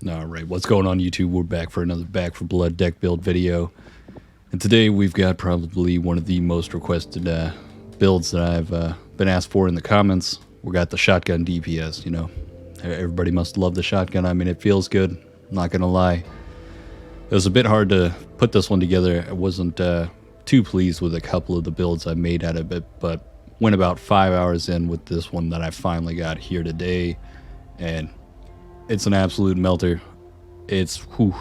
Alright, what's going on YouTube? We're back for another Back for Blood deck build video. And today we've got probably one of the most requested builds that I've been asked for in the comments. We got the shotgun DPS, you know. Everybody must love the shotgun. I mean, it feels good, I'm not gonna lie. It was a bit hard to put this one together. I wasn't too pleased with a couple of the builds I made out of it, but went about 5 hours in with this one that I finally got here today. And it's an absolute melter. It's, whew,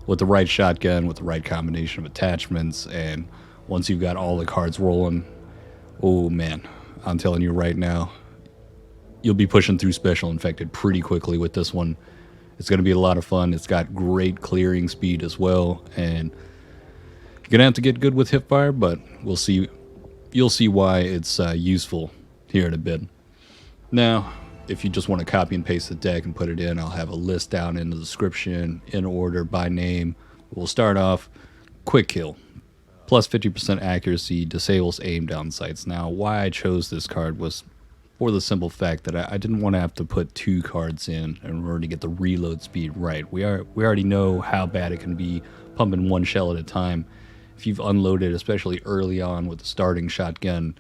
with the right shotgun, with the right combination of attachments, and once you've got all the cards rolling, oh man, I'm telling you right now, you'll be pushing through Special Infected pretty quickly with this one. It's going to be a lot of fun. It's got great clearing speed as well, and you're going to have to get good with hipfire, but we'll see. You'll see why it's useful here in a bit. Now, if you just want to copy and paste the deck and put it in, I'll have a list down in the description in order by name. We'll start off quick kill, plus 50% accuracy, disables aim down sights. Now, why I chose this card was for the simple fact that I didn't want to have to put 2 cards in order to get the reload speed right. We already know how bad it can be pumping 1 shell at a time. If you've unloaded, especially early on with the starting shotgun,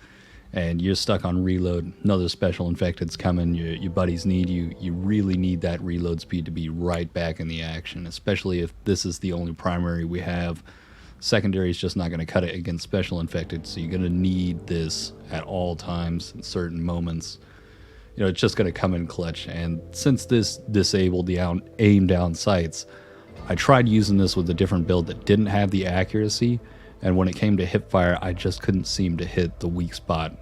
and you're stuck on reload, another Special Infected's coming, your buddies need you, you really need that reload speed to be right back in the action, especially if this is the only primary we have. Secondary is just not going to cut it against Special Infected, so you're going to need this at all times in certain moments. You know, it's just going to come in clutch, and since this disabled the aim down sights, I tried using this with a different build that didn't have the accuracy, and when it came to hipfire, I just couldn't seem to hit the weak spot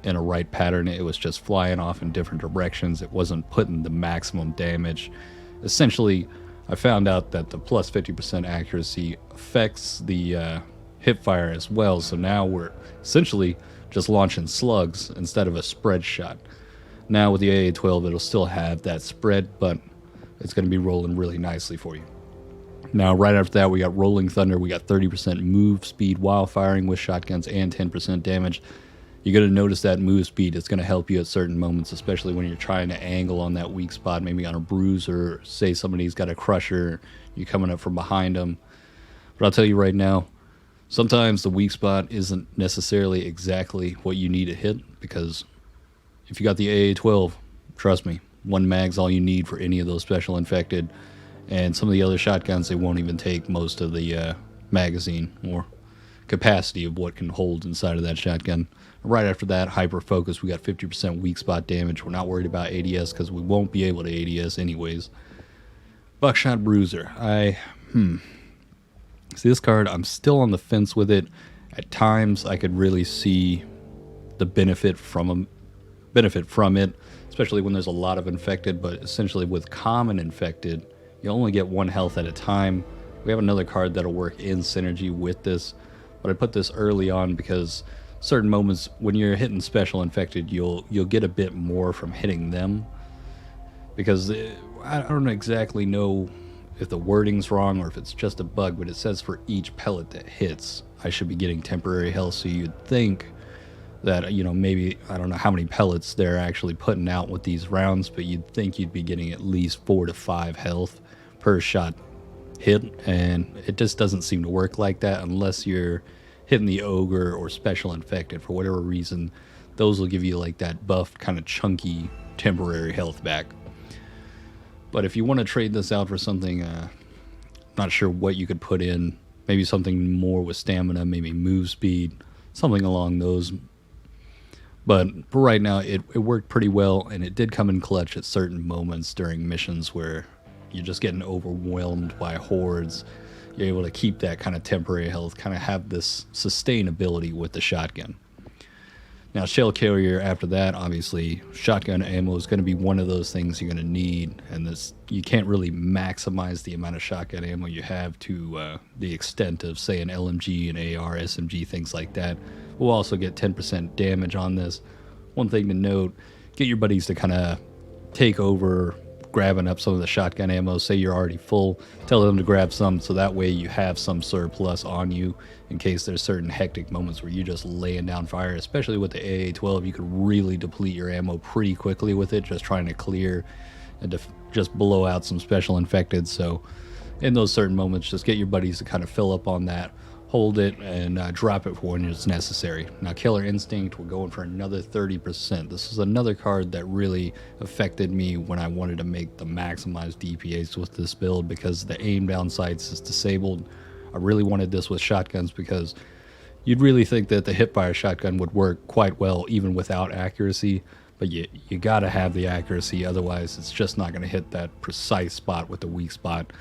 in a right pattern. It was just flying off in different directions. It wasn't putting the maximum damage. Essentially, I found out that the plus 50% accuracy affects the hipfire as well, so now we're essentially just launching slugs instead of a spread shot. Now with the AA-12, it'll still have that spread, but it's going to be rolling really nicely for you. Now, right after that, we got Rolling Thunder. We got 30% move speed while firing with shotguns and 10% damage. You're going to notice that move speed is going to help you at certain moments, especially when you're trying to angle on that weak spot, maybe on a bruiser, or say somebody's got a crusher, you're coming up from behind them. But I'll tell you right now, sometimes the weak spot isn't necessarily exactly what you need to hit, because if you got the AA-12, trust me, 1 mag's all you need for any of those Special Infected. And some of the other shotguns, they won't even take most of the magazine or capacity of what can hold inside of that shotgun. Right after that, Hyper Focus, we got 50% weak spot damage. We're not worried about ADS because we won't be able to ADS anyways. BUCKSHOT Bruiser. See this card, I'm still on the fence with it. At times, I could really see the benefit from it, especially when there's a lot of infected, but essentially with common infected, you only get 1 health at a time. We have another card that'll work in synergy with this, but I put this early on because certain moments when you're hitting Special Infected, you'll get a bit more from hitting them, because I don't exactly know if the wording's wrong or if it's just a bug, but it says for each pellet that hits, I should be getting temporary health. So you'd think that, you know, maybe, I don't know how many pellets they're actually putting out with these rounds, but you'd think you'd be getting at least 4 to 5 health per shot hit, and it just doesn't seem to work like that unless you're hitting the Ogre or Special Infected. For whatever reason, those will give you like that buffed, kind of chunky, temporary health back. But if you want to trade this out for something, not sure what you could put in, maybe something more with stamina, maybe move speed, something along those. But for right now, it worked pretty well, and it did come in clutch at certain moments during missions where you're just getting overwhelmed by hordes. You're able to keep that kind of temporary health, kind of have this sustainability with the shotgun. Now, shell carrier after that, obviously, shotgun ammo is going to be one of those things you're going to need, and this, you can't really maximize the amount of shotgun ammo you have to the extent of, say, an LMG, an AR, SMG, things like that. We'll also get 10% damage on this. One thing to note, get your buddies to kind of take over grabbing up some of the shotgun ammo. Say you're already full, tell them to grab some, so that way you have some surplus on you in case there's certain hectic moments where you're just laying down fire. Especially with the AA-12, you could really deplete your ammo pretty quickly with it, just trying to clear just blow out some special infected. So in those certain moments, just get your buddies to kind of fill up on that, hold it, and drop it for when it's necessary. Now, Killer Instinct, we're going for another 30%. This is another card that really affected me when I wanted to make the maximized DPS with this build, because the aim down sights is disabled. I really wanted this with shotguns because you'd really think that the hipfire shotgun would work quite well even without accuracy, but you gotta have the accuracy, otherwise it's just not gonna hit that precise spot with the weak spot.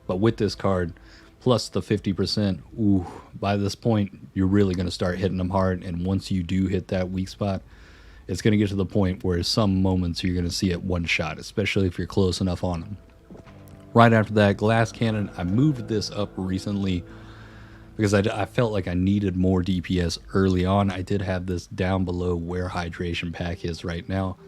But with this card, plus the 50%, ooh, by this point, you're really going to start hitting them hard. And once you do hit that weak spot, it's going to get to the point where some moments you're going to see it one shot, especially if you're close enough on them. Right after that, Glass Cannon, I moved this up recently because I felt like I needed more DPS early on. I did have this down below where Hydration Pack is right now,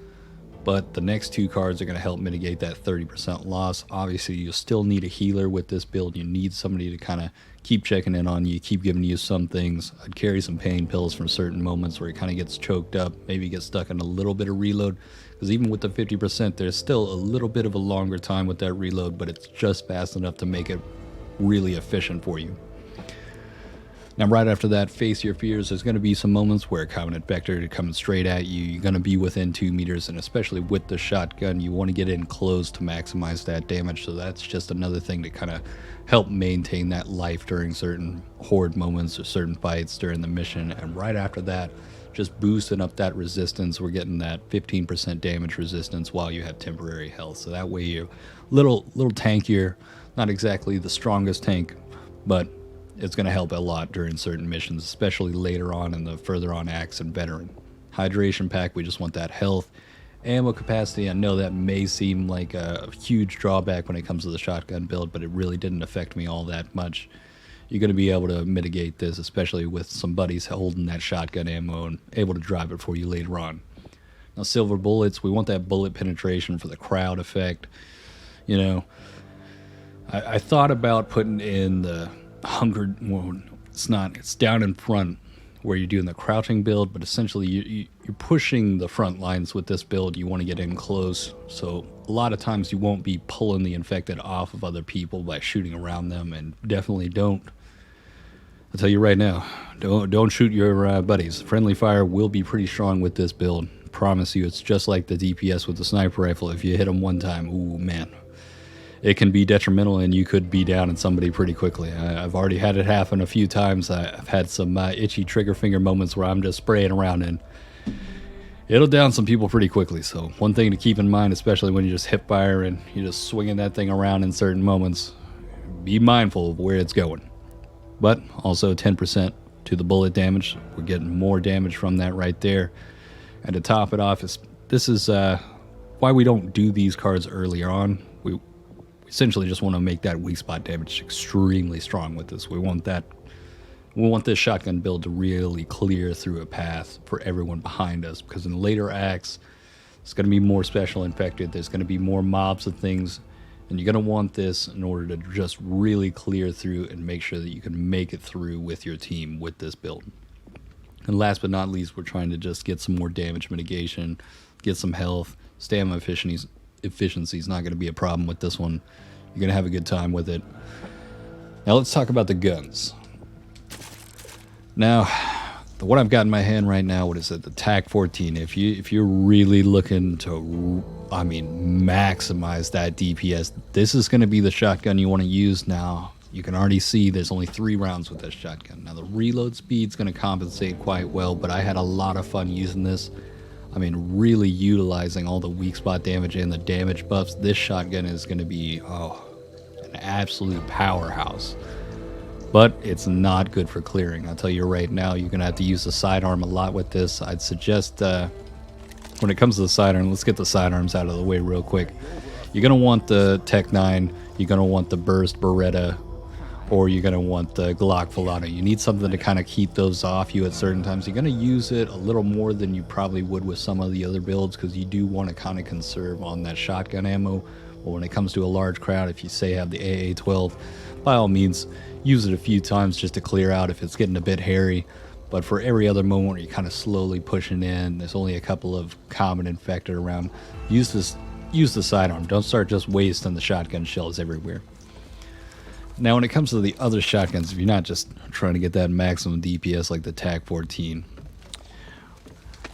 but the next two cards are going to help mitigate that 30% loss. Obviously, you still need a healer with this build. You need somebody to kind of keep checking in on you, keep giving you some things. I'd carry some pain pills from certain moments where it kind of gets choked up, maybe get stuck in a little bit of reload, because even with the 50%, there's still a little bit of a longer time with that reload, but it's just fast enough to make it really efficient for you. Now, right after that, Face Your Fears. There's going to be some moments where a Covenant Vector is coming straight at you. You're going to be within 2 meters, and especially with the shotgun, you want to get in close to maximize that damage. So that's just another thing to kind of help maintain that life during certain horde moments or certain fights during the mission. And right after that, just boosting up that resistance. We're getting that 15% damage resistance while you have temporary health. So that way you're little tankier, not exactly the strongest tank, but it's going to help a lot during certain missions, especially later on in the further on acts and veteran. Hydration Pack, we just want that health. Ammo capacity, I know that may seem like a huge drawback when it comes to the shotgun build, but it really didn't affect me all that much. You're going to be able to mitigate this, especially with some buddies holding that shotgun ammo and able to drive it for you later on. Now, Silver Bullets, we want that bullet penetration for the crowd effect. You know, I thought about putting in the hunger, well, it's down in front where you're doing the crouching build, but essentially you're pushing the front lines with this build. You want to get in close, so a lot of times you won't be pulling the infected off of other people by shooting around them. And definitely don't, I'll tell you right now, don't shoot your buddies. Friendly fire will be pretty strong with this build. Promise you, it's just like the DPS with the sniper rifle. If you hit them one time, ooh man, it can be detrimental, and you could be down in somebody pretty quickly. I've already had it happen a few times. I've had some itchy trigger finger moments where I'm just spraying around, and it'll down some people pretty quickly. So one thing to keep in mind, especially when you just hip fire and you're just swinging that thing around in certain moments, be mindful of where it's going. But also 10% to the bullet damage. We're getting more damage from that right there. And to top it off, this is why we don't do these cards earlier on. We essentially just want to make that weak spot damage extremely strong with this. We want this shotgun build to really clear through a path for everyone behind us, because in later acts, it's going to be more special infected. There's going to be more mobs of things, and you're going to want this in order to just really clear through and make sure that you can make it through with your team with this build. And last but not least, we're trying to just get some more damage mitigation, get some health. Stamina efficiency is not going to be a problem with this one. You're going to have a good time with it. Now let's talk about the guns. Now, what I've got in my hand right now, what is it? The TAC 14. If you're really looking to, maximize that DPS, this is going to be the shotgun you want to use. Now, you can already see there's only 3 rounds with this shotgun. Now, the reload speed's going to compensate quite well, but I had a lot of fun using this. Really utilizing all the weak spot damage and the damage buffs. This shotgun is going to be, an absolute powerhouse. But it's not good for clearing. I'll tell you right now, you're going to have to use the sidearm a lot with this. I'd suggest, when it comes to the sidearm, let's get the sidearms out of the way real quick. You're going to want the Tech 9, you're going to want the Burst Beretta, or you're going to want the Glock Volano. You need something to kind of keep those off you at certain times. You're going to use it a little more than you probably would with some of the other builds, because you do want to kind of conserve on that shotgun ammo. But when it comes to a large crowd, if you say have the AA-12, by all means, use it a few times just to clear out if it's getting a bit hairy. But for every other moment where you're kind of slowly pushing in, there's only a couple of common infected around, use use the sidearm. Don't start just wasting the shotgun shells everywhere. Now, when it comes to the other shotguns, if you're not just trying to get that maximum DPS like the TAC-14,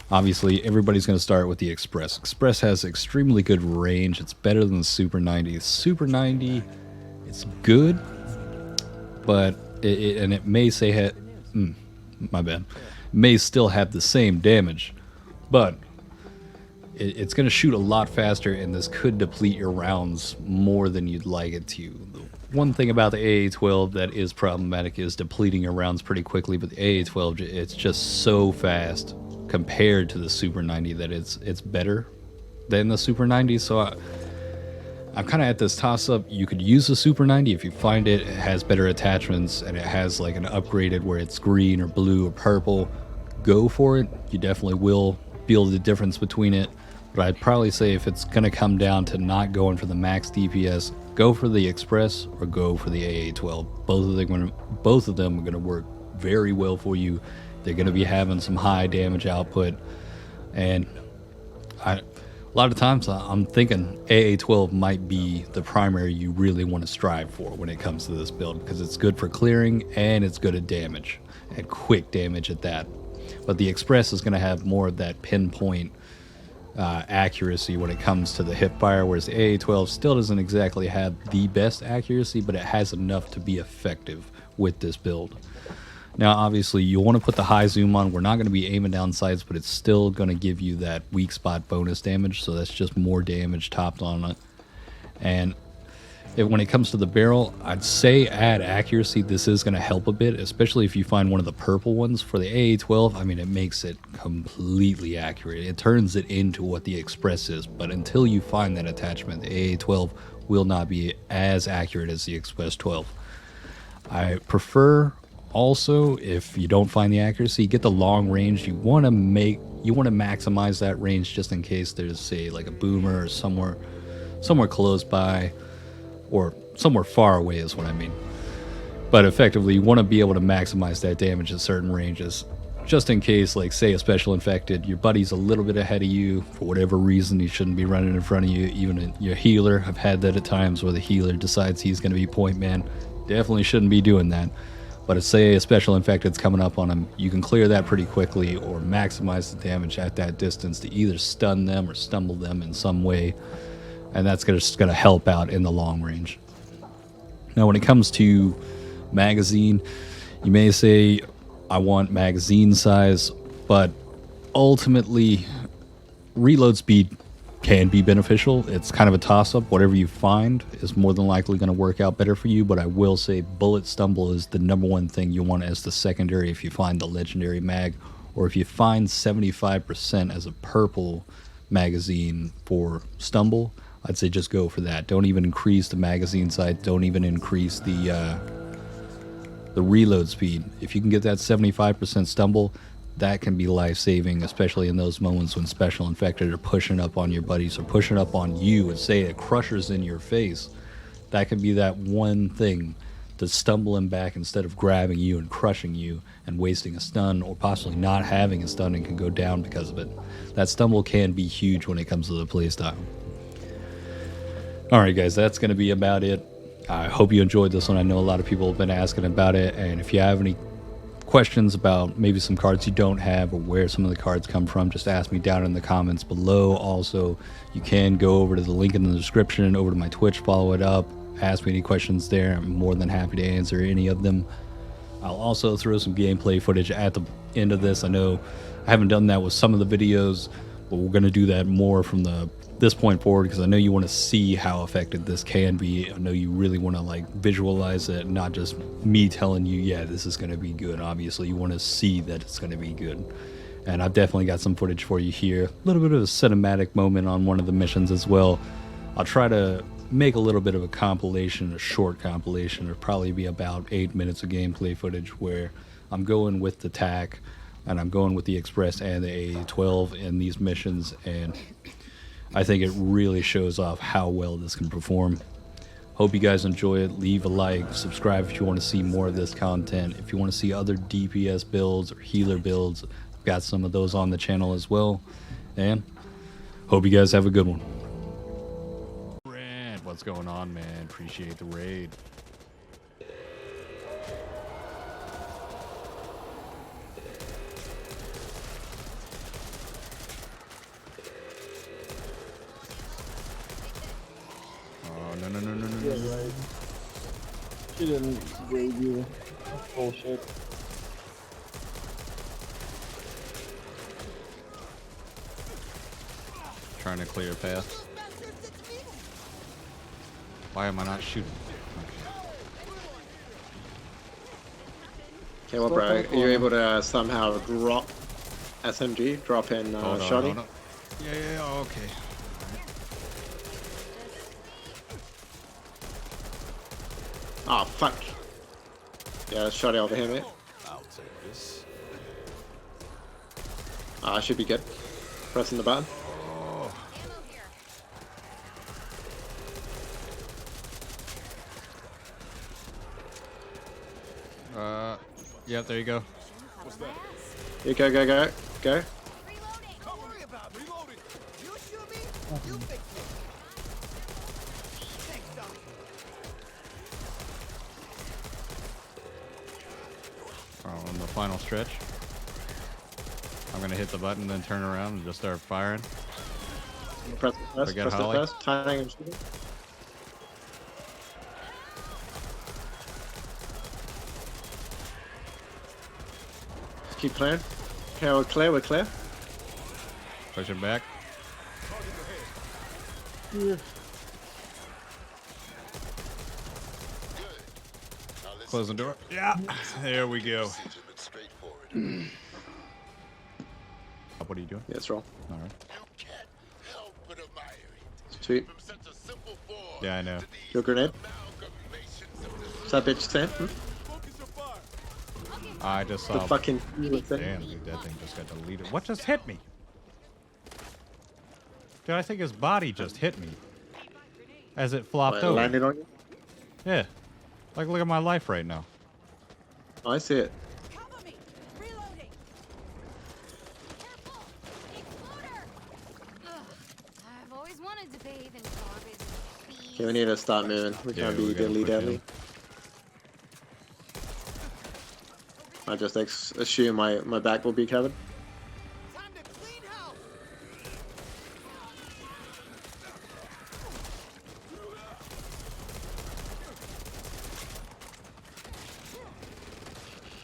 obviously everybody's going to start with the Express. Express has extremely good range. It's better than the Super 90. Super 90, it's good, but it may say my bad. It may still have the same damage, but it's going to shoot a lot faster, and this could deplete your rounds more than you'd like it to. The one thing about the AA-12 that is problematic is depleting your rounds pretty quickly, but the AA-12, it's just so fast compared to the Super 90 that it's better than the Super 90. So I'm kind of at this toss-up. You could use the Super 90 if you find it has better attachments and it has like an upgraded where it's green or blue or purple. Go for it. You definitely will feel the difference between it. But I'd probably say if it's going to come down to not going for the max DPS, go for the Express or go for the AA-12. Both of them are going to work very well for you. They're going to be having some high damage output. And a lot of times I'm thinking AA-12 might be the primary you really want to strive for when it comes to this build, because it's good for clearing and it's good at damage, and quick damage at that. But the Express is going to have more of that pinpoint accuracy when it comes to the hip fire, whereas the AA-12 still doesn't exactly have the best accuracy, but it has enough to be effective with this build. Now, obviously, you want to put the high zoom on. We're not going to be aiming down sights, but it's still going to give you that weak spot bonus damage, so that's just more damage topped on it. And when it comes to the barrel, I'd say add accuracy. This is going to help a bit, especially if you find one of the purple ones. For the AA-12, I mean, it makes it completely accurate. It turns it into what the Express is, but until you find that attachment, the AA-12 will not be as accurate as the Express 12. I prefer also, if you don't find the accuracy, get the long range. You want to maximize that range just in case there's, say, like a boomer or somewhere close by, or somewhere far away is what I mean. But effectively, you want to be able to maximize that damage at certain ranges, just in case, like, say, a special infected, your buddy's a little bit ahead of you. For whatever reason, he shouldn't be running in front of you. Even your healer, I've had that at times where the healer decides he's going to be point man. Definitely shouldn't be doing that. But if, say, a special infected's coming up on him, you can clear that pretty quickly or maximize the damage at that distance to either stun them or stumble them in some way. And that's just going to help out in the long range. Now, when it comes to magazine, you may say, I want magazine size, but ultimately, reload speed can be beneficial. It's kind of a toss-up. Whatever you find is more than likely going to work out better for you, but I will say bullet stumble is the #1 thing you want as the secondary if you find the legendary mag, or if you find 75% as a purple magazine for stumble, I'd say just go for that. Don't even increase the magazine size. Don't even increase the reload speed. If you can get that 75% stumble, that can be life-saving, especially in those moments when special infected are pushing up on your buddies or pushing up on you, and say a crusher's in your face. That can be that one thing to stumble him back instead of grabbing you and crushing you and wasting a stun, or possibly not having a stun and can go down because of it. That stumble can be huge when it comes to the playstyle. Alright guys, that's going to be about it. I hope you enjoyed this one. I know a lot of people have been asking about it, and if you have any questions about maybe some cards you don't have or where some of the cards come from, just ask me down in the comments below. Also, you can go over to the link in the description, over to my Twitch, follow it up, ask me any questions there. I'm more than happy to answer any of them. I'll also throw some gameplay footage at the end of this. I know I haven't done that with some of the videos, but we're going to do that more from this point forward, because I know you want to see how effective this can be. I know you really want to like visualize it, not just me telling you, yeah, this is going to be good. Obviously, you want to see that it's going to be good. And I've definitely got some footage for you here. A little bit of a cinematic moment on one of the missions as well. I'll try to make a little bit of a compilation, a short compilation. It'll probably be about 8 minutes of gameplay footage where I'm going with the TAC and I'm going with the Express and the AA-12 in these missions, and I think it really shows off how well this can perform. Hope you guys enjoy it. Leave a like, subscribe if you want to see more of this content. If you want to see other DPS builds or healer builds, I've got some of those on the channel as well. And hope you guys have a good one. What's going on, man? Appreciate the raid. Oh, no. Yeah, right. She didn't raid you. That's bullshit. Trying to clear a path. Why am I not shooting? Okay, well, bro, are you able to somehow drop SMG, drop in shotty? Hold on. Yeah, okay. Oh, fuck. Yeah, shotty over here, mate. I'll take this. I should be good. Pressing the button. Yep, there you go. What's that? You go. Reloading. Don't worry about reloading. You shoot me, you fix me. Thanks, Doc. On the final stretch. I'm gonna hit the button, then turn around and just start firing. Press it first. Forget Press it Holly. first. Timing and shooting. Just keep playing. Okay, we're clear. We're clear. Push it back. Close the door. Yeah, there we go. What are you doing? Yeah, it's wrong. All right. You can't help but admire it. Sweet. From such a simple form Yeah, I know. to these Your grenade. amalgamations of What's that bitch saying? focus your fire. I just The saw. fucking Damn, dude, that thing just got deleted. What just hit me? Dude, I think his body just hit me as it flopped over. landed on you? Yeah, like look at my life right now. Oh, I see it. Cover me. Reloading. Careful! Exploder! Ugh, I've always wanted to bathe in garbage. Okay, we need to start moving. We Yeah, can't we be gotta diddly push in. deadly. I just assume my back will be covered. Time to clean house.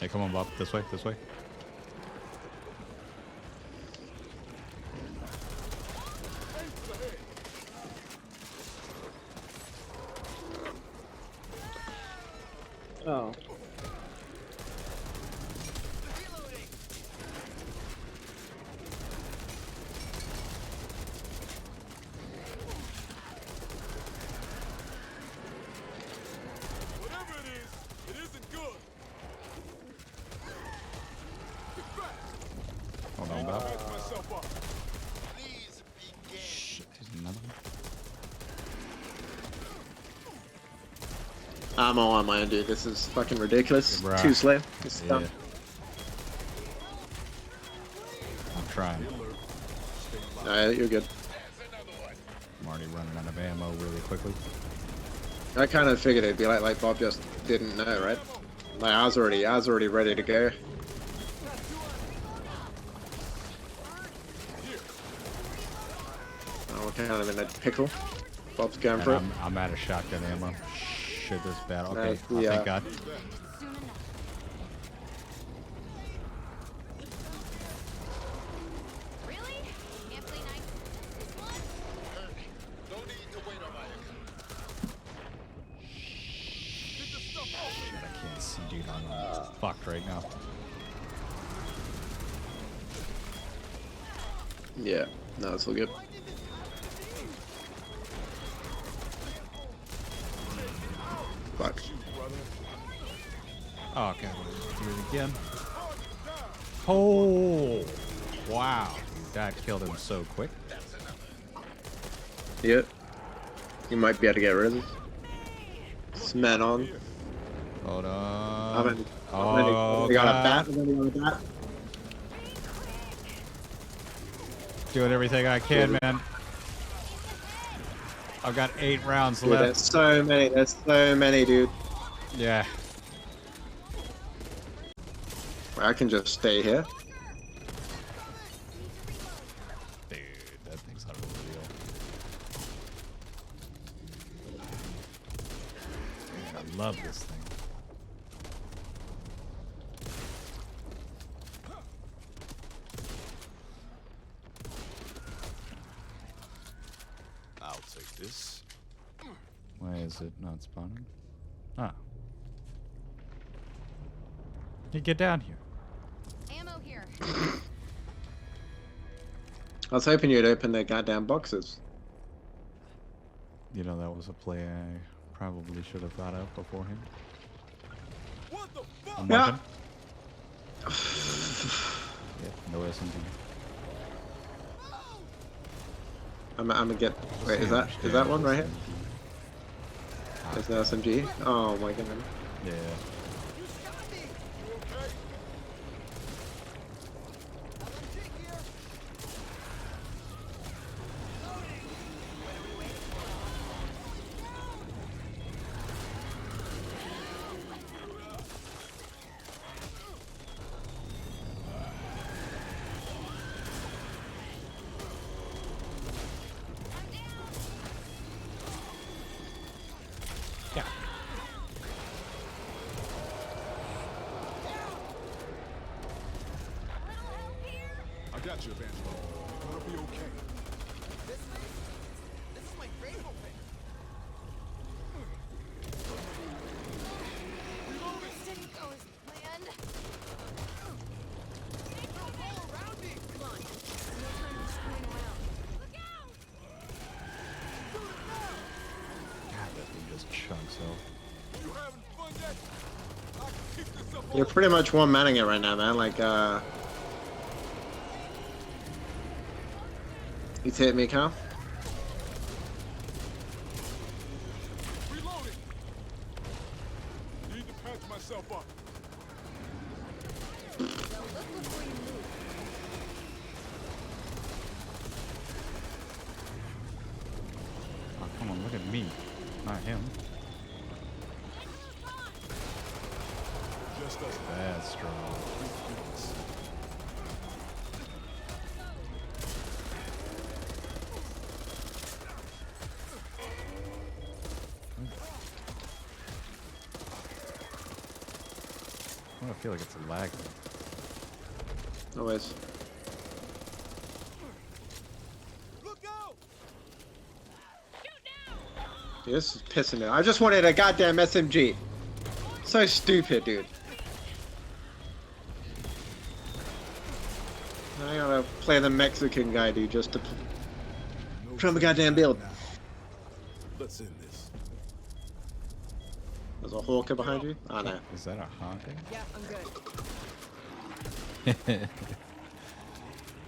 Hey, come on, Bob. This way, this way. Oh. Whatever it is, it isn't good. Get back. Hold on, Bob. Pick myself up. Please begin. Shit, there's another one. I'm all on my own, dude. This is fucking ridiculous. Yeah, bruh. Too slow. This is Yeah. dumb. I'm trying. No, you're good. There's another one. I'm already running out of ammo really quickly. I kind of figured it'd be like Bob just didn't know, right? Like I was already ready to go. Oh, we're kind of in a pickle. Bob's going And for it. I'm out of shotgun ammo. Shit, this is bad. Okay, Nice, oh, yeah. thank God. Soon enough. Really? Can't play nice. This one? No need to wait on my account. Get the stuff off me. I can't see, dude. I'm fucked right now. Yeah. No, it's all good. Fuck. Oh, okay. Do it again. Oh, wow. That killed him so quick. Yeah. You might be able to get rid of this. This man on. Hold I've on. only, Oh, I've only got a God. bat. I've only got a bat. Doing everything I can, man. I've got 8 rounds Dude, left. there's so many. There's so many, dude. Yeah. I can just stay here. Dude, that thing's unreal. Man, I love this thing. I'll take this. Why is it not spawning? Ah. You get down here. Ammo here. I was hoping you'd open their goddamn boxes. You know, that was a play I probably should have thought of beforehand. What the fuck? I'm Yeah. working. Yep, no SMG. I'm gonna get. Wait, is that one right here? There's no SMG. Oh my goodness. Yeah. You shot me. You okay? LMG here. Loading. What are we waiting for? Yeah. I got you, Evangelo. You're gonna be okay. This way? This is my rainbow pit. This didn't go as planned. Don't roll around me. Come on. No time to screwing around. Look out! God, that thing just chunks out. You having fun yet? I can keep this up. You're pretty much one manning it right now, man. Like, you hit me, Cal. Reloading. Need to patch myself up. So look before you move. Oh, come on, look at me. Not him. Just us. That's strong. I feel like it's lagging. Always. Look out! Dude, this is pissing me off. I just wanted a goddamn SMG. So stupid, dude. I gotta play the Mexican guy, dude, just to put him a goddamn build. Let's end this. There's a hawker behind you? Oh no. Is that a honking? Yeah, I'm good.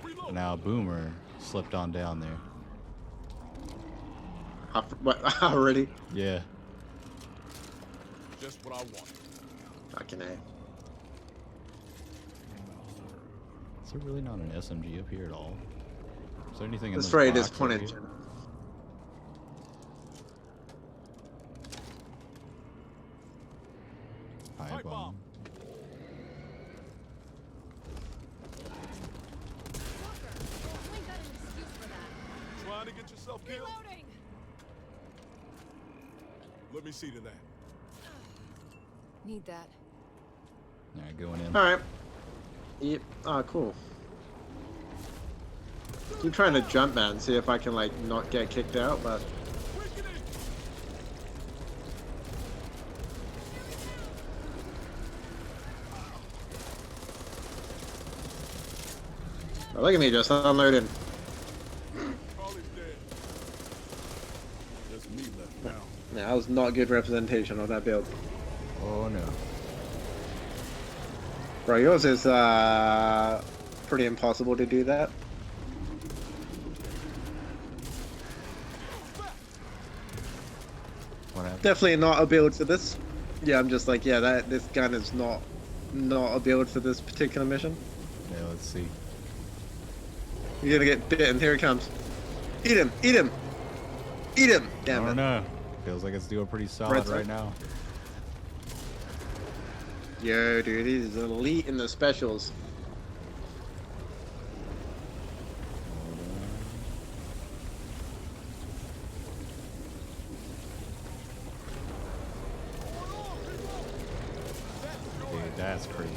Reload. Now Boomer slipped on down there. What, already? Yeah. Just what I wanted. Fucking A. Is there really not an SMG up here at all? Is there anything in That's this very box disappointing. up here? Pipe Pipe bomb. bomb. You ain't got an excuse for that. Trying to get yourself killed? Reloading! Let me see to that. Need that. Alright, going in. Alright. Yep. Oh, cool. Keep trying to jump, man, see if I can, like, not get kicked out, but... Weakening! Oh, look at me just unloading. Charlie's dead. Just me left now. Yeah, that was not good representation of that build. Oh no. Bro, yours is, pretty impossible to do that. What happened? Definitely not a build for this. Yeah, I'm just like, yeah, this gun is not a build for this particular mission. Yeah, let's see. You're gonna get bitten. Here he comes. Eat him! Eat him! Eat him! I Damn don't it. know. Feels like it's doing pretty solid Red right side. now. Yo, dude, he's elite in the specials. Dude, that's crazy.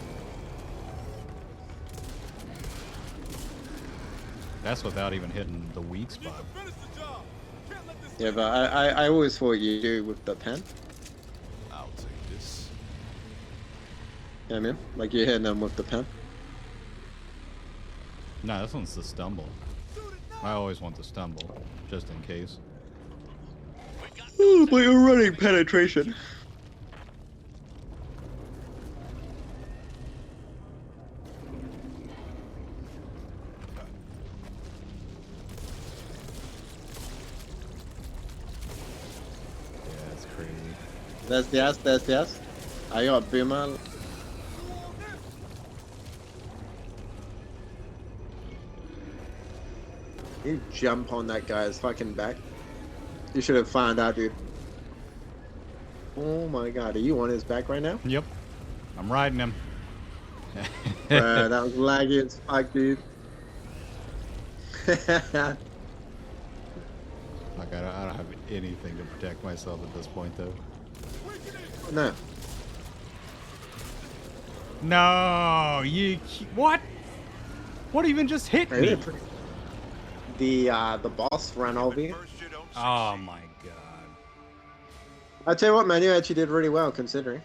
That's without even hitting the weak spot. Finish the job. Can't let this Yeah, but I always thought you do with the pen. I'll take this. You know what I mean? Like you're hitting them with the pen. No, this one's the stumble. I always want the stumble, just in case. But you're running penetration. Yeah, that's crazy. That's the ass, that's the ass. I got boomer. You jump on that guy's fucking back. You should have found out, dude. Oh my god, are you on his back right now? Yep. I'm riding him. Bruh, that was laggy as fuck, dude. Like, I don't have anything to protect myself at this point, though. No. No, what? What even just hit me? The boss ran over you. Oh my god. I tell you what, man, you actually did really well considering.